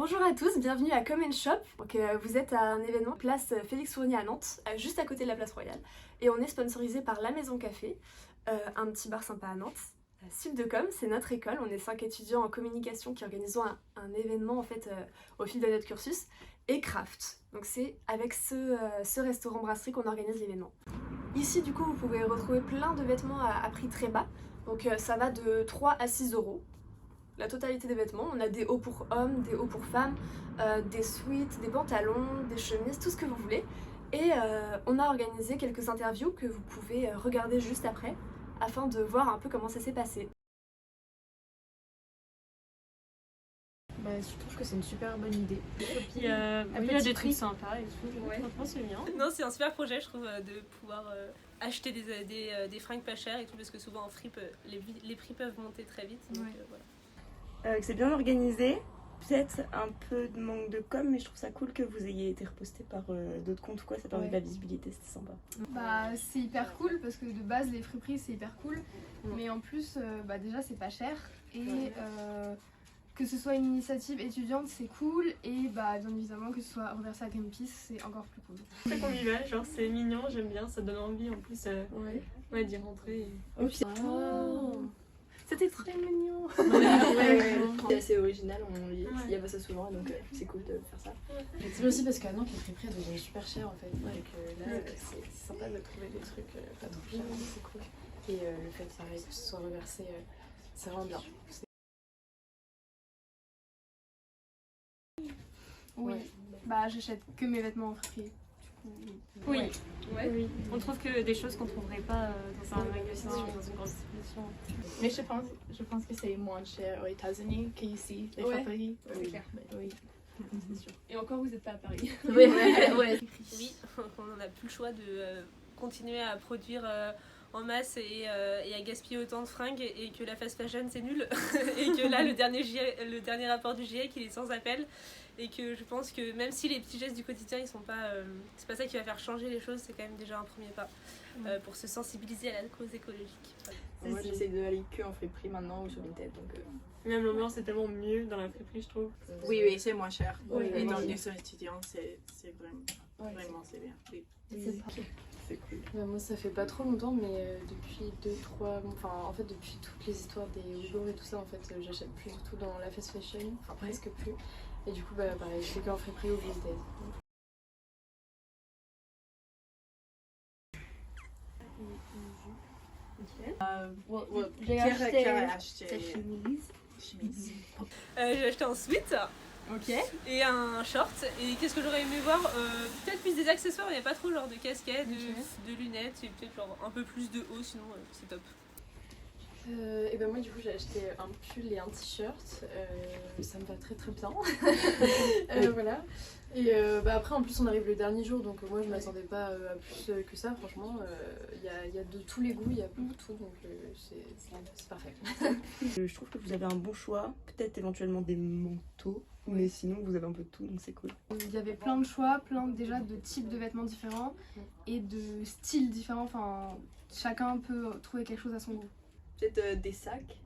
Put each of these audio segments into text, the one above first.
Bonjour à tous, bienvenue à Come & Shop. Donc, vous êtes à un événement place Félix Fournier à Nantes, juste à côté de la place Royale. Et on est sponsorisé par La Maison Café, un petit bar sympa à Nantes. Subdecom, c'est notre école, on est 5 étudiants en communication qui organisons un événement en fait au fil de notre cursus. Et Craft, donc c'est avec ce restaurant brasserie qu'on organise l'événement. Ici du coup vous pouvez retrouver plein de vêtements à prix très bas, donc ça va de 3 à 6 euros. La totalité des vêtements, on a des hauts pour hommes, des hauts pour femmes, des sweats, des pantalons, des chemises, tout ce que vous voulez. Et on a organisé quelques interviews que vous pouvez regarder juste après, afin de voir un peu comment ça s'est passé. Bah, je trouve que c'est une super bonne idée. Et puis, il y a des trucs sympas et tout. Ouais. Franchement, c'est bien. Non, c'est un super projet, je trouve, de pouvoir acheter des fringues pas chères et tout, parce que souvent en fripe, les prix peuvent monter très vite. Donc, voilà. Que c'est bien organisé, peut-être un peu de manque de com, mais je trouve ça cool que vous ayez été reposté par d'autres comptes ou quoi, ça permet de la visibilité, c'était sympa. Bah c'est hyper cool parce que de base les friperies c'est hyper cool, mais en plus bah déjà c'est pas cher et que ce soit une initiative étudiante c'est cool et bah bien évidemment que ce soit reversé à Greenpeace c'est encore plus cool. C'est convivial, genre c'est mignon, j'aime bien, ça donne envie en plus d'y rentrer. C'était très mignon. C'est assez original, il y a pas ça souvent donc c'est cool de faire ça. C'est bien aussi parce qu'à Nantes les friperies deviennent super chères en fait. Et que là c'est sympa de trouver des trucs pas trop chers, c'est cool. Et le fait que ce soit reversé, c'est vraiment bien. Oui, bah j'achète que mes vêtements en friperie. Oui. On trouve que des choses qu'on trouverait pas dans un magasin, dans une grande distribution. Mais je pense que c'est moins cher aux États-Unis qu'ici, les friperies. C'est clair. Oui, c'est sûr. Et encore vous n'êtes pas à Paris. Oui, on n'a plus le choix de continuer à produire en masse et à gaspiller autant de fringues et que la fast fashion c'est nul et que là le dernier rapport du GIEC il est sans appel et que je pense que même si les petits gestes du quotidien ils sont pas c'est pas ça qui va faire changer les choses, c'est quand même déjà un premier pas pour se sensibiliser à la cause écologique. Moi j'essaie de aller que en friperie maintenant ou sur Vinted donc Même l'ambiance est tellement mieux dans la friperie je trouve. oui c'est moins cher et dans le sur étudiant c'est vraiment c'est bien. Oui. C'est cool. Moi ça fait pas trop longtemps mais depuis 2-3 en fait depuis toutes les histoires des Ouïghours et tout ça en fait j'achète plus du tout dans la fast fashion, enfin presque plus. Et du coup bah pareil, je fais qu'en friperie ou Vinted. J'ai acheté J'ai acheté un sweat et un short et qu'est-ce que j'aurais aimé voir peut-être plus des accessoires, il n'y a pas trop genre de casquettes, de lunettes et peut-être genre un peu plus de haut sinon c'est top. Et ben moi du coup j'ai acheté un pull et un t-shirt, ça me va très très bien. Voilà. Et bah après en plus on arrive le dernier jour donc moi je m'attendais pas à plus que ça franchement. Il y a de tous les goûts, il y a pour tout donc c'est parfait. Je trouve que vous avez un bon choix, peut-être éventuellement des manteaux, mais sinon vous avez un peu de tout donc c'est cool. Il y avait plein de choix, plein déjà de types de vêtements différents et de styles différents, enfin chacun peut trouver quelque chose à son goût. peut-être des sacs.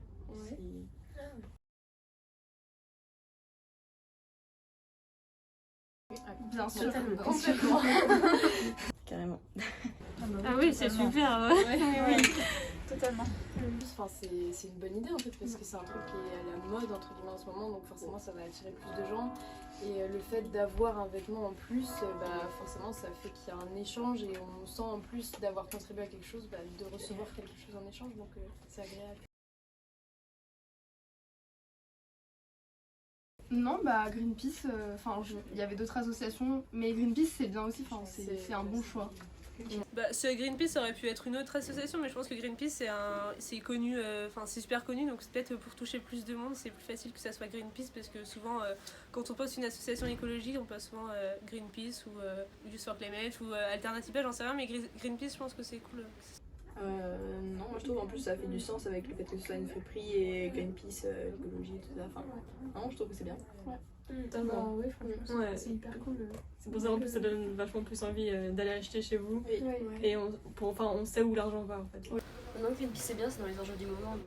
Bien sûr, complètement. Carrément. Ah oui, c'est super. Oui, totalement. Enfin, c'est une bonne idée en fait parce que c'est un truc qui est à la mode entre guillemets en ce moment donc forcément ça va attirer plus de gens et le fait d'avoir un vêtement en plus bah forcément ça fait qu'il y a un échange et on sent en plus d'avoir contribué à quelque chose de recevoir quelque chose en échange donc c'est agréable. Non, bah Greenpeace, il y avait d'autres associations, mais Greenpeace c'est bien aussi, c'est un bon choix. Bah, Greenpeace ça aurait pu être une autre association mais je pense que Greenpeace c'est connu, c'est super connu donc peut-être pour toucher plus de monde c'est plus facile que ça soit Greenpeace parce que souvent quand on poste une association écologique on poste souvent Greenpeace ou Just for Climate ou Alternativa j'en sais rien mais Greenpeace je pense que c'est cool. Non, moi je trouve en plus ça fait du sens avec le fait que ce soit une friperie et Greenpeace, l'écologie, tout ça. Enfin, non, je trouve que c'est bien. Totalement. Ouais, franchement, c'est hyper cool. C'est pour ça en plus ça donne vachement plus envie d'aller acheter chez vous. Oui. Et on sait où l'argent va en fait. Non, Greenpeace c'est bien, c'est dans les enjeux du moment.